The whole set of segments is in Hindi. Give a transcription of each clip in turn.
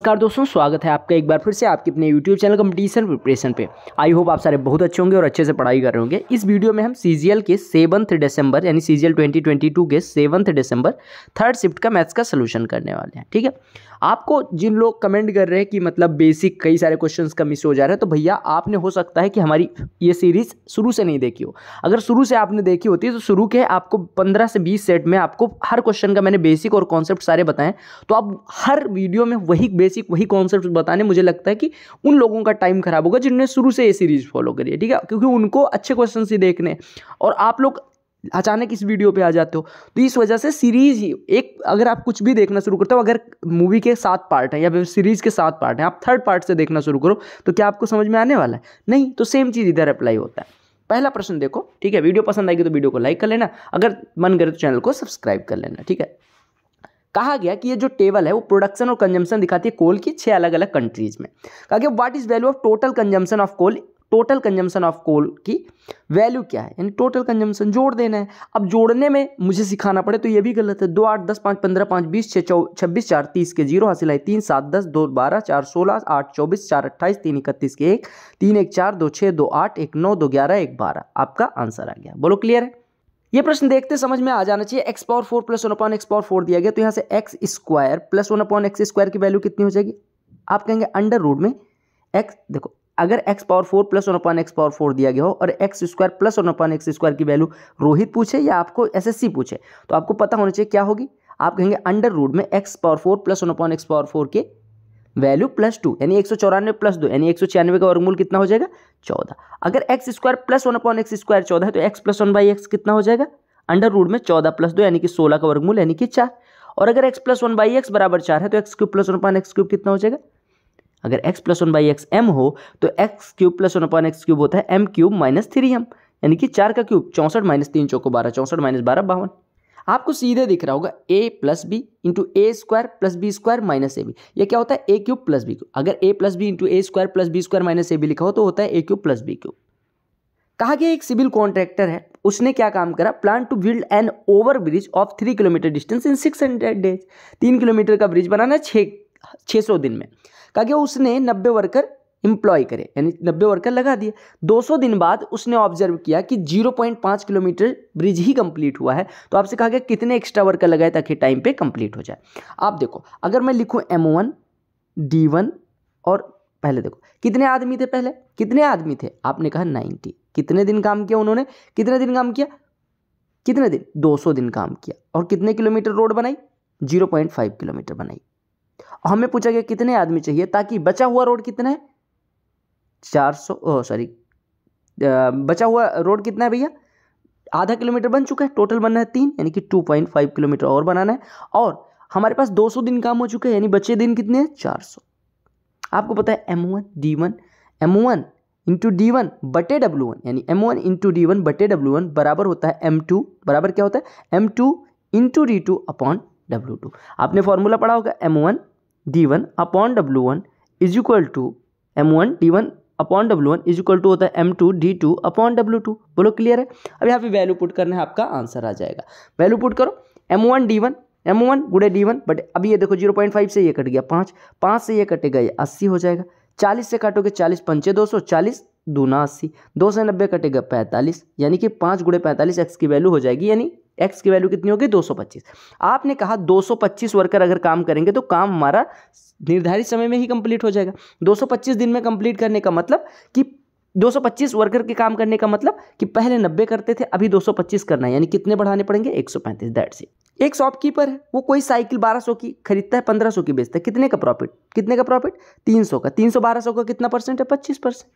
नमस्कार दोस्तों, स्वागत है आपका एक बार फिर से आपके अपने YouTube चैनल कंपटीशन प्रिपरेशन पे। आई होप आप सारे बहुत अच्छे होंगे और अच्छे से पढ़ाई कर रहे होंगे। इस वीडियो में हम CGL के 7 दिसंबर यानी CGL 2022 के 7 दिसंबर थर्ड शिफ्ट का मैथ्स का सलूशन करने वाले हैं। ठीक है, आपको जिन लोग कमेंट कर रहे हैं कि मतलब बेसिक कई सारे क्वेश्चंस का मिस हो जा रहे हैं, तो भैया आपने हो सकता है कि हमारी ये सीरीज़ शुरू से नहीं देखी हो। अगर शुरू से आपने देखी होती तो शुरू के आपको 15 से 20 सेट में आपको हर क्वेश्चन का मैंने बेसिक और कॉन्सेप्ट सारे बताएं, तो आप हर वीडियो में वही बेसिक वही कॉन्सेप्ट बताने, मुझे लगता है कि उन लोगों का टाइम खराब होगा जिन्होंने शुरू से ये सीरीज फॉलो करी है। ठीक है, क्योंकि उनको अच्छे क्वेश्चन ही देखने और आप लोग अचानक इस वीडियो पे आ जाते हो, तो इस वजह से सीरीज ही एक, अगर आप कुछ भी देखना शुरू करते हो, अगर मूवी के 7 पार्ट हैं या फिर सीरीज के 7 पार्ट हैं, आप थर्ड पार्ट से देखना शुरू करो तो क्या आपको समझ में आने वाला है? नहीं। तो सेम चीज़ इधर अप्लाई होता है। पहला प्रश्न देखो। ठीक है, वीडियो पसंद आएगी तो वीडियो को लाइक कर लेना, अगर मन करे तो चैनल को सब्सक्राइब कर लेना। ठीक है, कहा गया कि ये जो टेबल है वो प्रोडक्शन और कंजम्पशन दिखाती है कोल की 6 अलग अलग कंट्रीज में। कहा गया what is value of total consumption of coal, total consumption of coal की वैल्यू क्या है, यानी टोटल कंजम्पशन जोड़ देना है। अब जोड़ने में मुझे सिखाना पड़े तो ये भी गलत है। 2 8 10 5 15 5 20 6 26 4 30 के 0 हासिल है, 3 7 10 2 12 4 16 8 24 4 28 3 31 के 1 3 1 4 2 6 2 8 1 9 2 11 1 12 आपका आंसर आ गया। बोलो क्लियर है? ये प्रश्न देखते समझ में आ जाना चाहिए। x power 4 plus 1 x power 4 दिया गया, तो यहाँ से x square plus 1 x square की वैल्यू कितनी हो जाएगी? आप कहेंगे अंडर रूट में x, देखो अगर x power 4 plus 1 x power 4 दिया गया हो और x square plus 1 x square की वैल्यू रोहित पूछे या आपको SSC पूछे, तो आपको पता होना चाहिए क्या होगी। आप कहेंगे अंडर रूट में x power 4 plus 1 x power 4 के वैल्यू प्लस 2 यानी 194 प्लस 2 यानी 196 का वर्गमूल कितना हो जाएगा? 14। अगर x square plus 1 x square 14 है तो x प्लस 1/x कितना हो जाएगा? अंडर रूट में 14 प्लस 2 यानी कि 16 का वर्गमूल यानी कि 4। और अगर x प्लस 1/x बराबर 4 है तो x cube plus 1/x cube कितना हो जाएगा? अगर x प्लस 1/x m हो तो x cube plus 1/x cube होता है m क्यूब माइनस 3m, यानी कि 4 का क्यूब 64 माइनस 3 चौको 12, 64 माइनस 12 52। आपको सीधे दिख रहा होगा a plus b into a square plus B square minus a b. यह क्या होता है? A cube plus b cube. अगर a plus b into a square plus B square minus a b लिखा हो तो होता है a cube plus b cube. कहा गया एक सिविल कॉन्ट्रैक्टर है, उसने क्या काम करा? Plan to build an over bridge of 3 kilometre distance in 600 days. 3 kilometre का ब्रिज बनाना 600 दिन में। कहा गया उसने 90 वर्कर एम्प्लॉय करे, यानी 90 वर्कर लगा दिए। 200 दिन बाद उसने ऑब्जर्व किया कि 0.5 किलोमीटर ब्रिज ही कंप्लीट हुआ है। तो आपसे कहा गया कितने एक्स्ट्रा वर्कर लगाए ताकि टाइम पे कंप्लीट हो जाए। आप देखो, अगर मैं लिखूं M1 D1 और पहले देखो कितने आदमी थे, पहले कितने आदमी थे? आपने कहा 90। कितने दिन काम किया उन्होंने? कितने दिन काम किया? कितने दिन? 200 दिन काम किया। और कितने किलोमीटर रोड बनाई? 0.5 किलोमीटर बनाई। हमें पूछा गया कितने आदमी चाहिए ताकि बचा हुआ रोड कितना है? 400 सॉरी बचा हुआ रोड कितना है भैया? आधा किलोमीटर बन चुका है, टोटल बनना है 3, यानी कि 2.5 किलोमीटर और बनाना है। और हमारे पास 200 दिन काम हो चुके हैं, यानी बचे दिन कितने हैं? 400। आपको पता है M1 इंटू D1 बटे W1, यानी M1 इंटू D1 बटे W1 बराबर होता है M2, बराबर क्या होता है? M2 into D2 upon W2। आपने फॉर्मूला पढ़ा होगा, M1 D1 upon W1 is equal to M1 D1 upon W1 is equal to होता है M2 D2 अपॉन W2। बोलो क्लियर है? अब यहाँ पे वैल्यू पुट करना है, आपका आंसर आ जाएगा। वैल्यू पुट करो, M1 गुड़े D1 बट अभी ये देखो 0.5 से ये कट गया 5 से ये कटेगा ये 80 हो जाएगा। 40 से काटोगे 40 पंचे 200, 40 दूना 80, 2 से 90 कटेगा 45, यानी कि 5 गुड़े 45 x की वैल्यू हो जाएगी, यानी x की वैल्यू कितनी होगी? 225। आपने कहा 225 वर्कर अगर काम करेंगे तो काम हमारा निर्धारित समय में ही कंप्लीट हो जाएगा। 225 दिन में कंप्लीट करने का मतलब कि 225 वर्कर के काम करने का मतलब कि पहले 90 करते थे, अभी 225 करना है, यानी कितने बढ़ाने पड़ेंगे? 135। That's it. एक शॉपकीपर है, वो कोई साइकिल 1200 की खरीदता है, 1500 की बेचता है। कितने का प्रॉफिट? 300 का। 300 1200 का कितना परसेंट है? 25%।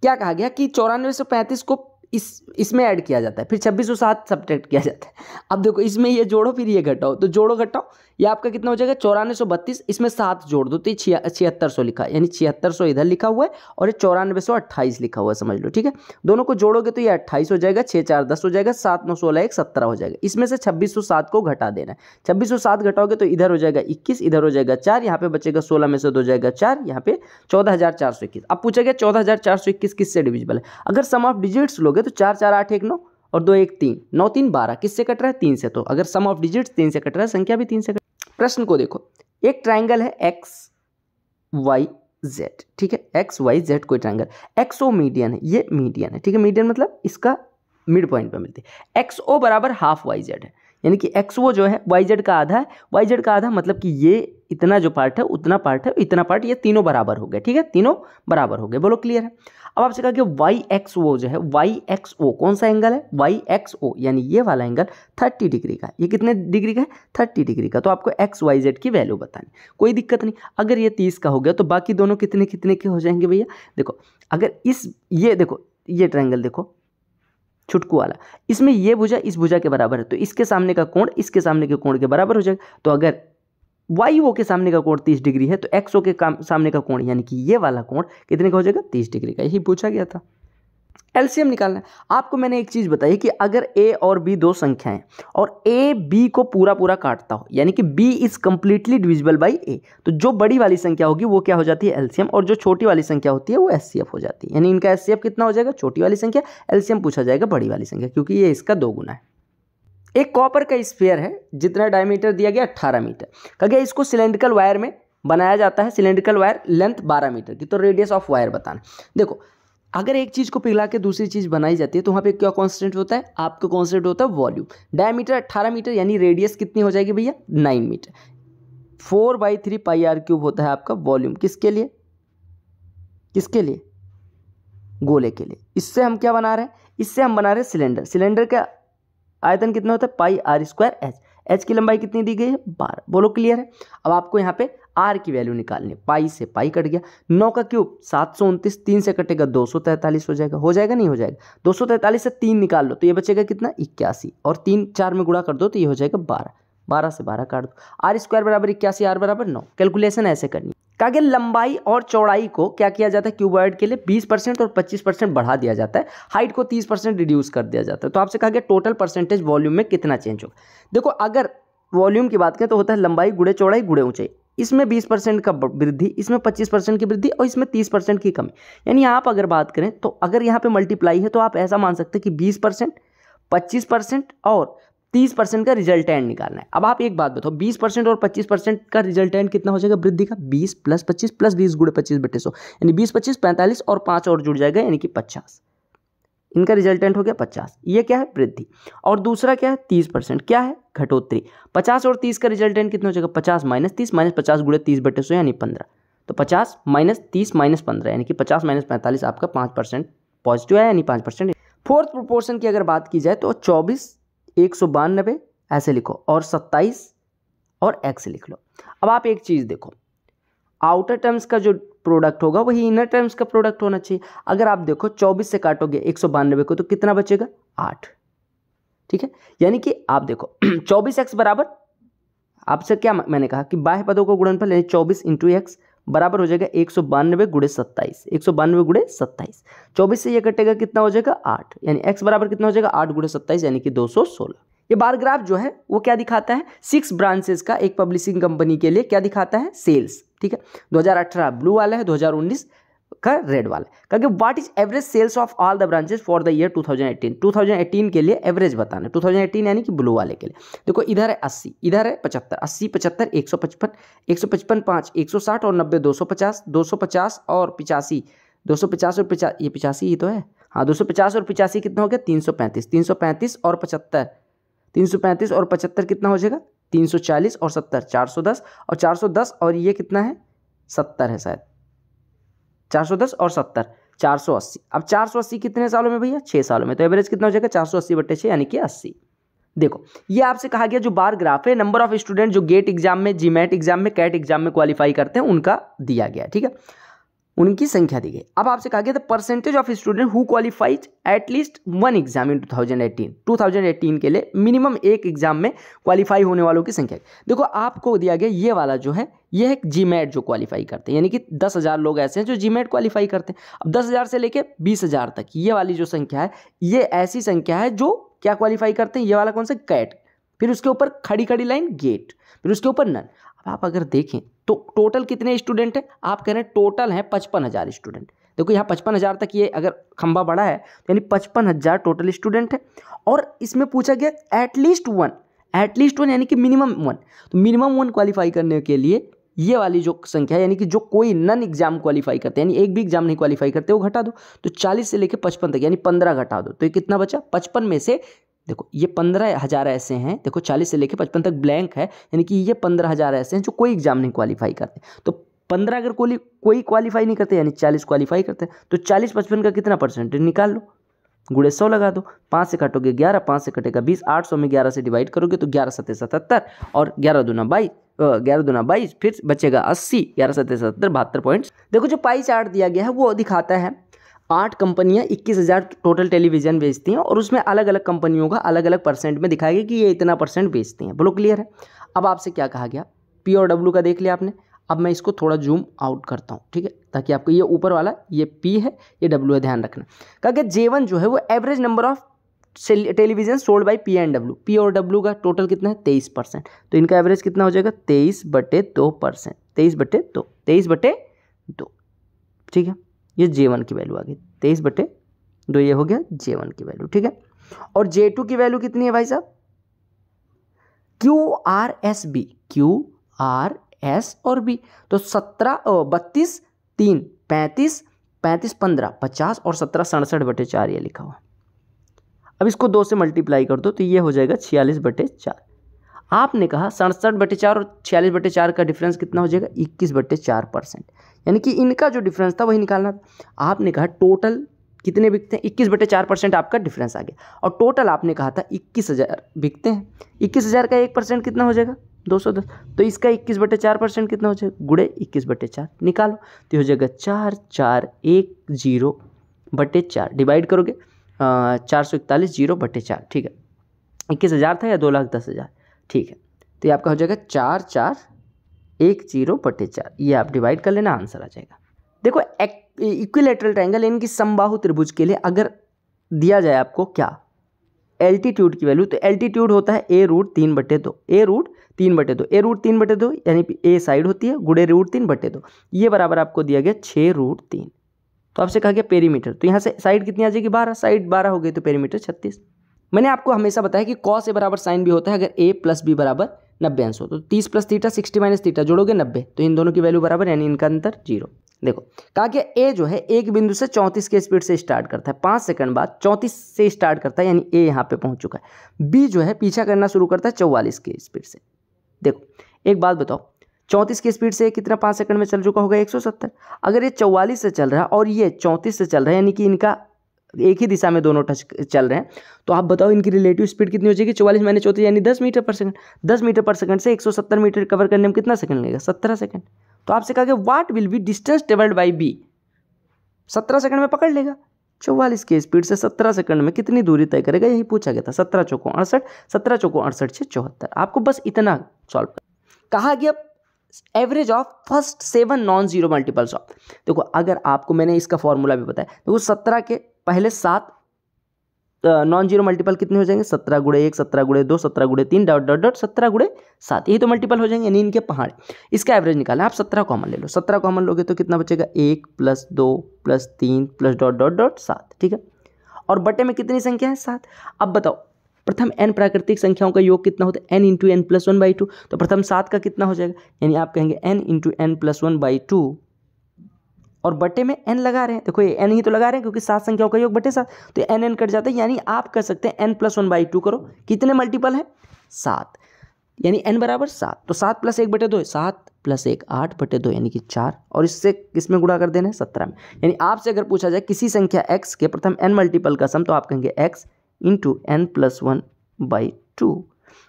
क्या कहा गया कि 94 से 35 को इसमें ऐड किया जाता है, फिर 2607 सब्ट्रैक्ट किया जाता है। अब देखो इसमें ये जोड़ो फिर ये घटाओ, तो जोड़ो घटाओ, ये आपका कितना हो जाएगा? 9432, इसमें 7 जोड़ दो तो 7600 लिखा, यानी 7600 इधर लिखा हुआ है और ये 9428 लिखा हुआ है, समझ लो। ठीक है, दोनों को जोड़ोगे तो ये 28 हो जाएगा, 6 4 10 हो जाएगा, 7 9 16 1 17 हो जाएगा। इसमें से 2607 को घटा देना है। 2607 घटाओगे तो इधर हो जाएगा 21, इधर हो जाएगा 4, यहाँ पे बचेगा 16 में से 2 जाएगा 4, यहाँ पे 14421। अब पूछा गया 14421 किससे डिविजिबल है? अगर सम ऑफ डिजिट्स लोगे तो 4 4 8 1 9 और 2 1 3, 9 3 12 किससे कट रहा है? 3 से। तो अगर सम ऑफ डिजिट्स 3 से कट रहा है, संख्या भी 3 से कट। प्रश्न को देखो, एक ट्राइंगल है x वाई जेड, ठीक है, एक्स वाई जेड कोई ट्रायंगल, एक्स ओ मीडियन है, ये मीडियन है, ठीक है, मीडियन मतलब इसका मिड पॉइंट पे मिलती है, एक्स ओ बराबर हाफ वाई जेड है, यानी कि एक्स ओ जो है वाई जेड का आधा है, वाई जेड का आधा मतलब कि ये इतना जो पार्ट है उतना पार्ट है, इतना पार्ट, ये तीनों बराबर हो गए, ठीक है, तीनों बराबर हो गए, बोलो क्लियर है। अब आपसे कहा कि वाई एक्स ओ जो है, वाई एक्स ओ कौन सा एंगल है, वाई एक्स ओ यानी ये वाला एंगल 30 डिग्री का है, ये कितने डिग्री का है, 30 डिग्री का, तो आपको एक्स वाई जेड की वैल्यू बतानी, कोई दिक्कत नहीं। अगर ये 30 का हो गया तो बाकी दोनों कितने कितने के हो जाएंगे भैया, देखो अगर ये देखो ये ट्रायंगल देखो छुटकू वाला, इसमें ये भुजा इस भुजा के बराबर है, तो इसके सामने का कोण इसके सामने के कोण के बराबर हो जाएगा, तो अगर वाई ओ के सामने का कोण 30 डिग्री है तो एक्स ओ के सामने का कोण यानी कि ये वाला कोण कितने का हो जाएगा, 30 डिग्री का, यही पूछा गया था। एलसीएम निकालना है आपको। मैंने एक चीज बताई कि अगर ए और बी दो संख्याएं और ए बी को पूरा पूरा काटता हो, यानी कि B is completely divisible by A, तो जो बड़ी वाली संख्या होगी वो क्या हो जाती है, एलसीएम, और जो छोटी वाली संख्या होती है वो एचसीएफ हो जाती है। यानी इनका एचसीएफ कितना हो जाएगा, छोटी वाली संख्या, एलसीएम पूछा जाएगा बड़ी वाली संख्या, क्योंकि ये इसका 2 गुना है। एक कॉपर का स्फीयर है जितना डायमीटर दिया गया 18 मीटर, कहा इसको सिलेंड्रिकल वायर में बनाया जाता है, सिलेंड्रिकल वायर लेंथ 12 मीटर की, तो रेडियस ऑफ वायर बताना। देखो अगर एक चीज़ को पिघला के दूसरी चीज़ बनाई जाती है तो वहाँ पे क्या कांस्टेंट होता है, आपका कांस्टेंट होता है वॉल्यूम। डायमीटर 18 मीटर यानी रेडियस कितनी हो जाएगी भैया, 9 मीटर। 4/3 पाई आर क्यूब होता है आपका वॉल्यूम, किसके लिए, किसके लिए, गोले के लिए। इससे हम क्या बना रहे हैं, इससे हम बना रहे हैं सिलेंडर। सिलेंडर का आयतन कितना होता है, पाई आर स्क्वायर एच। एच की लंबाई कितनी दी गई है, 12। बोलो क्लियर है। अब आपको यहाँ पे आर की वैल्यू निकालनी है, पाई से पाई कट गया, 9 का क्यूब 729, 3 से कटेगा 243 हो जाएगा, हो जाएगा नहीं हो जाएगा, 243 से 3 निकाल लो तो ये बचेगा कितना 81, और 3 4 में गुणा कर दो तो ये हो जाएगा 12, 12 से 12 काट दो, आर स्क्वायर बराबर 81, आर बराबर 9। कैलकुलेशन ऐसे करनी। कहा लंबाई और चौड़ाई को क्या किया जाता है, क्यूबॉइड के लिए 20% और 25% बढ़ा दिया जाता है, हाइट को 30% रिड्यूस कर दिया जाता है। तो आपसे कहा गया टोटल परसेंटेज वॉल्यूम में कितना चेंज होगा। देखो अगर वॉल्यूम की बात करें तो होता है लंबाई गुणे चौड़ाई गुणे ऊंचाई, इसमें 20% का वृद्धि, इसमें 25% की वृद्धि और इसमें 30% की कमी। यानी आप अगर बात करें तो अगर यहाँ पे मल्टीप्लाई है तो आप ऐसा मान सकते हैं कि 20%, 25% और 30% का रिजल्टेंट निकालना है। अब आप एक बात बताओ, 20% और 25% का रिजल्टेंट कितना हो जाएगा वृद्धि का, 20 + 25 + 20 × 25/100, यानी 20 25 45 और 5 और जुड़ जाएगा यानी कि 50। इनका रिजल्टेंट हो गया 50। ये क्या है, वृद्धि। और दूसरा क्या है, 30%, क्या है, घटोत्तरी। 50 और 30 का रिजल्टेंट कितना हो जाएगा, 50 - 30 - 50 × 30/100 यानी 15। तो 50 - 30 - 15 यानी कि 50 - 45 आपका 5% पॉजिटिव है, यानी 5%। फोर्थ प्रोपोर्शन की अगर बात की जाए तो 24 192 ऐसे लिखो, और 27 और x लिख लो। अब आप एक चीज़ देखो, आउटर टर्म्स का जो प्रोडक्ट होगा वही इनर टर्म्स का प्रोडक्ट होना चाहिए। अगर आप देखो 24 से काटोगे 192 को तो कितना बचेगा, 8। ठीक है, यानी कि आप देखो 24x बराबर, आपसे क्या मैंने कहा कि बाह्य पदों को गुणनफल यानी 24 × x बराबर हो जाएगा 192 × 27, 192 × 27। 24 से ये कटेगा कितना हो जाएगा, 8, यानी x बराबर कितना हो जाएगा, 8 × 27 यानी कि 216। ये बार ग्राफ जो है वो क्या दिखाता है, 6 ब्रांचेस का एक पब्लिशिंग कंपनी के लिए क्या दिखाता है, सेल्स। ठीक है, 2018 ब्लू वाला है, 2019 का रेड वाला है। क्योंकि what is average sales of all the branches for the year 2018, 2018 के लिए एवरेज बताना है, 2018 यानी कि ब्लू वाले के लिए। देखो इधर है 80, इधर है 75, 80 75 155, 155 5 160 और 90 250, 250 और 85, 250 और 50, ये 85 ही तो है, हाँ 250 और 85 कितना हो गया, 335, 335 और 75, 335 और 75 कितना हो जाएगा, 340 और 70 410, और 410 और ये कितना है, 70 है शायद, 410 और 70 480। अब 480 कितने सालों में भैया, 6 सालों में, तो एवरेज कितना हो जाएगा 480/6 यानी कि 80। देखो ये आपसे कहा गया जो बार ग्राफ है, नंबर ऑफ स्टूडेंट जो गेट एग्जाम में, जीमैट एग्जाम में, कैट एग्जाम में क्वालिफाई करते हैं उनका दिया गया। ठीक है, उनकी संख्या दी गई। अब आपसे कहा गया the percentage of student who qualified at least 1 exam in 2018 के लिए मिनिमम एक एग्जाम में क्वालिफाई होने वालों की संख्या। देखो आपको दिया गया ये वाला जो है, ये है जीमैट जो क्वालिफाई करते हैं, यानी कि 10,000 लोग ऐसे हैं जो जीमैट क्वालिफाई करते हैं। अब 10,000 से लेके 20,000 तक ये वाली जो संख्या है, ये ऐसी संख्या है जो क्या क्वालिफाई करते हैं, ये वाला कौन सा, कैट, फिर उसके ऊपर खड़ी खड़ी लाइन गेट, फिर उसके ऊपर नन। अब आप अगर देखें तो टोटल कितने स्टूडेंट हैं, आप कह रहे हैं टोटल है 55,000 स्टूडेंट। देखो यहाँ 55,000 तक ये अगर खंबा बड़ा है तो यानी 55,000 टोटल स्टूडेंट है। और इसमें पूछा गया एटलीस्ट वन यानी कि मिनिमम 1, तो मिनिमम 1 क्वालिफाई करने के लिए ये वाली जो संख्या यानी कि जो कोई नन एग्जाम क्वालिफाई करते हैं, यानी एक भी एग्जाम नहीं क्वालिफाई करते, वो घटा दो। तो 40 से लेकर 55 तक यानी 15 घटा दो, तो ये कितना बचा? 55 में से देखो ये 15,000 ऐसे हैं, देखो 40 से लेकर 55 तक ब्लैंक है, यानी कि ये 15,000 ऐसे हैं जो कोई एग्जाम नहीं क्वालिफाई करते। तो 15 अगर कोई क्वालिफाई नहीं करते यानी 40 क्वालिफाई करते हैं, तो 40 55 का कितना परसेंटेज निकाल लो, गुणे 100 लगा दो, 5 से काटोगे 11, 5 से कटेगा 20, 800 में 11 से डिवाइड करोगे तो 11 सत्ते 77 और 11 दूना 22, फिर बचेगा 80, 11 सत्ते 77, 72 पॉइंट्स। देखो जो पाई चार्ट दिया गया है वो दिखाता है 8 कंपनियां 21,000 टोटल टेलीविजन बेचती हैं और उसमें अलग अलग कंपनियों का अलग अलग परसेंट में दिखाएगा कि ये इतना परसेंट बेचती हैं। बोलो क्लियर है? अब आपसे क्या कहा गया, पी और डब्ल्यू का देख लिया आपने। अब मैं इसको थोड़ा जूम आउट करता हूँ, ठीक है, ताकि आपको ये ऊपर वाला ये पी है, ये डब्ल्यू है, ध्यान रखना। कहा कि J1 जो है वो average number of television sold by P and W. P और डब्ल्यू का टोटल कितना है? 23%। तो इनका एवरेज कितना हो जाएगा? 23/2%, 23/2, ठीक है। ये J1 की वैल्यू आ गई 23/2, ये हो गया J1 की वैल्यू, ठीक है। और J2 की वैल्यू कितनी है भाई साहब? QRSB, QRS और B, तो 17, 32, 3, 35, 35, 15, 50 और 17, 67/4 ये लिखा हुआ। अब इसको 2 से मल्टीप्लाई कर दो तो ये हो जाएगा 46/4। आपने कहा 67/4 और 46/4 का डिफरेंस कितना हो जाएगा? 21/4%, यानी कि इनका जो डिफरेंस था वही निकालना था। आपने कहा टोटल कितने बिकते हैं? 21/4% आपका डिफरेंस आ गया, और टोटल आपने कहा था 21,000 बिकते हैं। 21,000 का 1% कितना हो जाएगा? 210। तो इसका 21/4% कितना हो जाएगा? गुणे 21/4 निकालो, तो हो जाएगा 4410/4, डिवाइड करोगे 441 0/4, ठीक है। 21,000 था या 2,10,000, ठीक है। तो ये आपका हो जाएगा 4410/4, ये आप डिवाइड कर लेना, आंसर आ जाएगा। देखो इक्विलेटरल ट्रायंगल यानी कि समबाहु त्रिभुज के लिए अगर दिया जाए आपको क्या एल्टीट्यूड की वैल्यू, तो एल्टीट्यूड होता है A√3/2, A√3/2 यानी ए साइड होती है, गुणे √3/2, ये बराबर आपको दिया गया 6√3। तो आपसे कहा गया पेरीमीटर, तो यहाँ से साइड कितनी आ जाएगी? 12, साइड 12 हो गई तो पेरीमीटर 36। मैंने आपको हमेशा बताया कि cos A बराबर साइन भी होता है अगर A + B बराबर 90 अंश हो, तो 30 + थीटा 60 - थीटा जोड़ोगे 90, तो इन दोनों की वैल्यू बराबर, यानी इनका अंतर 0। देखो कहा कि A जो है एक बिंदु से 34 के स्पीड से स्टार्ट करता है, 5 सेकंड बाद 34 से स्टार्ट करता है, यानी A यहाँ पे पहुंच चुका है। B जो है पीछा करना शुरू करता है 44 के स्पीड से। देखो एक बात बताओ, 34 की स्पीड से कितना 5 सेकंड में चल चुका होगा? 170। अगर ये 44 से चल रहा है और ये 34 से चल रहा है, यानी कि इनका एक ही दिशा में दोनों टच चल रहे हैं, तो आप बताओ इनकी रिलेटिव स्पीड कितनी हो जाएगी? 44 - 34 यानी 10 मीटर पर सेकंड। 10 मीटर पर सेकंड से 170 मीटर कवर करने में कितना सेकंड लगेगा? 17 सेकंड। तो आपसे कहा गया what will be distance travelled by B, 17 second में पकड़ लेगा। 44 की स्पीड से 17 सेकंड में कितनी दूरी तय करेगा, यही पूछा गया था। 17 चौको 68, 17 चौको 68 से 74। आपको बस इतना सॉल्व कर। कहा गया average of first 7 non zero multiples of. देखो अगर आपको मैंने इसका फॉर्मूला भी बताया, देखो 17 के पहले 7 नॉन जीरो मल्टीपल कितने हो जाएंगे? 17 × 1, 17 × 2, 17 × 3 ... 17 × 7, यही तो मल्टीपल हो जाएंगे, यानी इनके पहाड़। इसका एवरेज निकालना, आप 17 कॉमन ले लो। 17 कॉमन लोगे तो कितना बचेगा? 1 + 2 + 3 + ... 7, ठीक है। और बटे में कितनी संख्या है? 7। अब बताओ प्रथम n प्राकृतिक संख्याओं का योग कितना होता है? n × n + 1/2। तो प्रथम 7 का कितना हो जाएगा? यानी आप कहेंगे n × n + 1/2, और बटे में n लगा रहे हैं। देखो ये n ही तो लगा रहे हैं क्योंकि 7 संख्याओं का योग बटे 7, तो n कट जाता है, यानी आप कह सकते हैं n + 1/2 करो। कितने मल्टीपल है? 7, यानी n बराबर 7। तो 7 + 1/2 7 + 1 8/2 यानी कि 4, और इससे किसमें गुणा कर देना है? 17 में। यानी आपसे अगर पूछा जाए किसी संख्या x के प्रथम n मल्टीपल का सम, तो आप कहेंगे x × n + 1/2।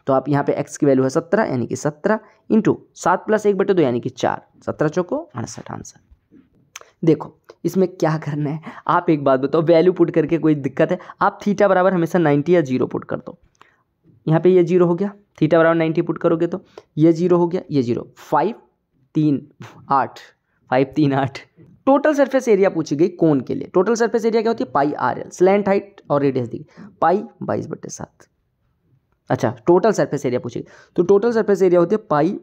तो आप यहाँ पे x की वैल्यू है 17, यानी कि 17 × 7 + 1/2 यानी कि 4, 17 चौको 68 आंसर। देखो इसमें क्या करना है, आप एक बात बताओ, वैल्यू पुट करके कोई दिक्कत है? आप थीटा बराबर हमेशा 90 या 0 पुट कर दो। यहाँ पे ये 0 हो गया, थीटा बराबर 90 पुट करोगे तो ये 0 हो गया, ये 0, 5 3 8, 5 3 8। टोटल सरफेस एरिया पूछी गई कोन के लिए। टोटल सरफेस एरिया क्या होती है? πr/l, स्लैंट हाइट और रेडियस दी, पाई 22/7। अच्छा टोटल सरफेस एरिया पूछी गई, तो टोटल सरफेस एरिया होती है πr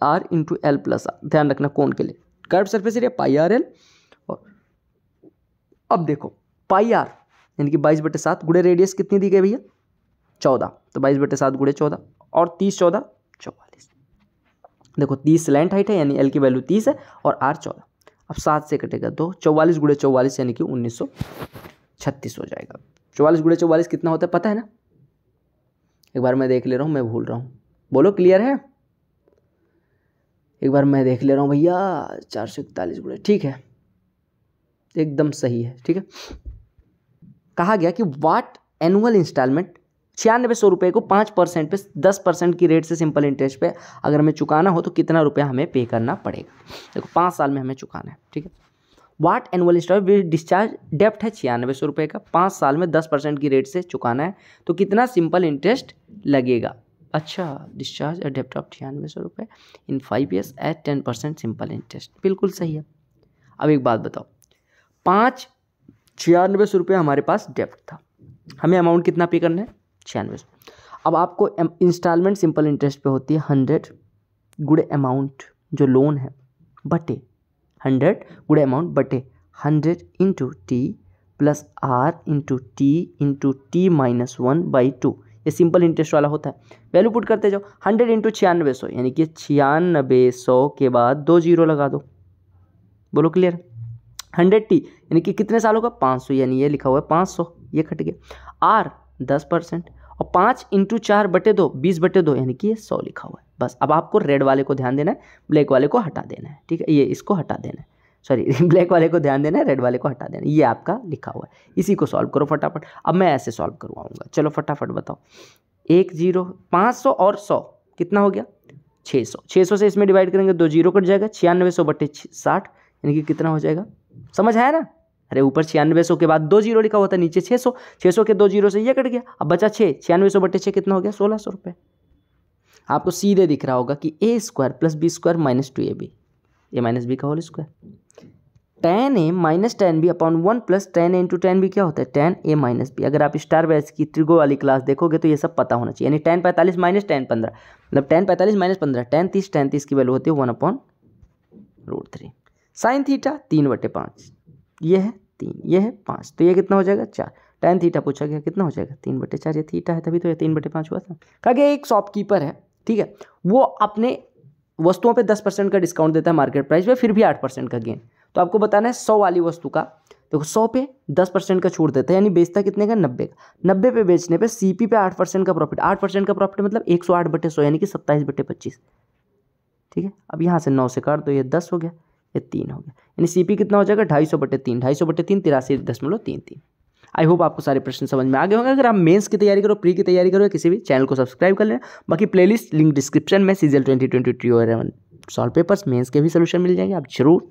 × l + r। ध्यान रखना कोन के लिए कर्व सरफेस एरिया πr/l। और अब देखो πr यानी कि 22/7 गुणे रेडियस कितनी दी गई भैया? 14, तो 22/7 × 14, और 30 14 44। देखो 30 स्लैंट हाइट है यानी एल की वैल्यू 30 है और आर 14। अब 7 से कटेगा 2, 44 गुणे 44 यानी कि 1936 हो जाएगा। 44 गुणे 44 कितना होता है पता है ना? एक बार मैं देख ले रहा हूँ, मैं भूल रहा हूँ, बोलो क्लियर है? एक बार मैं देख ले रहा हूँ भैया। 441 गुणे, ठीक है, एकदम सही है। ठीक है, कहा गया कि वाट एनुअल इंस्टॉलमेंट 9600 रुपये को 5% पे 10% की रेट से सिंपल इंटरेस्ट पे अगर हमें चुकाना हो तो कितना रुपया हमें पे करना पड़ेगा। देखो 5 साल में हमें चुकाना है। ठीक है, वाट एनुअल इंस्टॉलमेंट डिस्चार्ज डेप्ट है 9600 रुपये का, 5 साल में 10% की रेट से चुकाना है तो कितना सिंपल इंटरेस्ट लगेगा। अच्छा, डिस्चार्ज ए डेप्ट ऑफ 9600 रुपये इन 5 ईयर्स एट 10% सिंपल इंटरेस्ट, बिल्कुल सही है। अब एक बात बताओ, 9600 रुपये हमारे पास डेप्ट था, हमें अमाउंट कितना पे करना है 9600। अब आपको इंस्टॉलमेंट सिंपल इंटरेस्ट पे होती है 100 गुणे अमाउंट जो लोन है बटे 100 गुणे अमाउंट बटे 100 into t plus r into t minus 1/2। ये सिंपल इंटरेस्ट वाला होता है। वैल्यू पुट करते जाओ, 100 इंटू 9600 यानी कि 9600 के बाद 2 जीरो लगा दो, बोलो क्लियर। 100t यानी कि कितने सालों का 500 यानी ये लिखा हुआ है 500, ये कट गया। आर 10% और 5 इंटू 4 बटे 2 20/2 यानी कि ये 100 लिखा हुआ है। बस अब आपको रेड वाले को ध्यान देना है, ब्लैक वाले को हटा देना है। ठीक है, ये इसको हटा देना है, सॉरी ब्लैक वाले को ध्यान देना है, रेड वाले को हटा देना है। ये आपका लिखा हुआ है, इसी को सॉल्व करो फटाफट। अब मैं ऐसे सॉल्व करवाऊंगा, चलो फटाफट बताओ। 1 0 500 और 100 कितना हो गया 600। 600 से इसमें डिवाइड करेंगे 2 जीरो कट जाएगा, 9600 बटे 60 यानी कि कितना हो जाएगा, समझ आया ना? अरे ऊपर 9600 के बाद 2 जीरो लिखा हुआ था, नीचे 600, 600 के 2 जीरो से ये कट गया, अब बचा 6, 9600 बटे 6 कितना हो गया 1600 रुपये। आपको सीधे दिख रहा होगा कि a square plus B square minus 2ab, A minus B का whole square, tan a minus tan b upon 1 plus tan a into tan b क्या होता है tan a माइनस b। अगर आप स्टार बैच की त्रिगो वाली क्लास देखोगे तो ये सब पता होना चाहिए। यानी tan 45 माइनस tan 15 मतलब tan 45 माइनस 15 tan 30 की वैल्यू होती है 1/√3। साइन थीटा 3/5, ये है 3, ये है 5, तो ये कितना हो जाएगा 4। tan थीटा पूछा गया कितना हो जाएगा 3/4, ये थीटा है तभी तो ये 3/5 हुआ था। कहा गया एक शॉपकीपर है, ठीक है, वो अपने वस्तुओं पे 10% का डिस्काउंट देता है मार्केट प्राइस पे, फिर भी 8% का गेन। तो आपको बताना है 100 वाली वस्तु का, देखो 100 पे 10% का छूट देता है यानी बेचता कितने का 90 का। 90 पे बेचने पे सीपी पे 8% का प्रॉफिट, 8% का प्रॉफिट मतलब 108/100 यानी कि 27/25। ठीक है, अब यहाँ से 9 से काट दो, ये 10 हो गया, ये 3 हो गया, यानी सीपी कितना हो जाएगा 250/3, 250/3 83.33। आई होप आपको सारे प्रश्न समझ में आ गए होंगे। अगर आप मेंस की तैयारी करो, प्री की तैयारी करो, किसी भी चैनल को सब्सक्राइब कर लेना। बाकी प्लेलिस्ट लिंक डिस्क्रिप्शन में CGL 2022 और सॉल्व पेपर्स मेंस के भी सोल्यूशन मिल जाएंगे, आप जरूर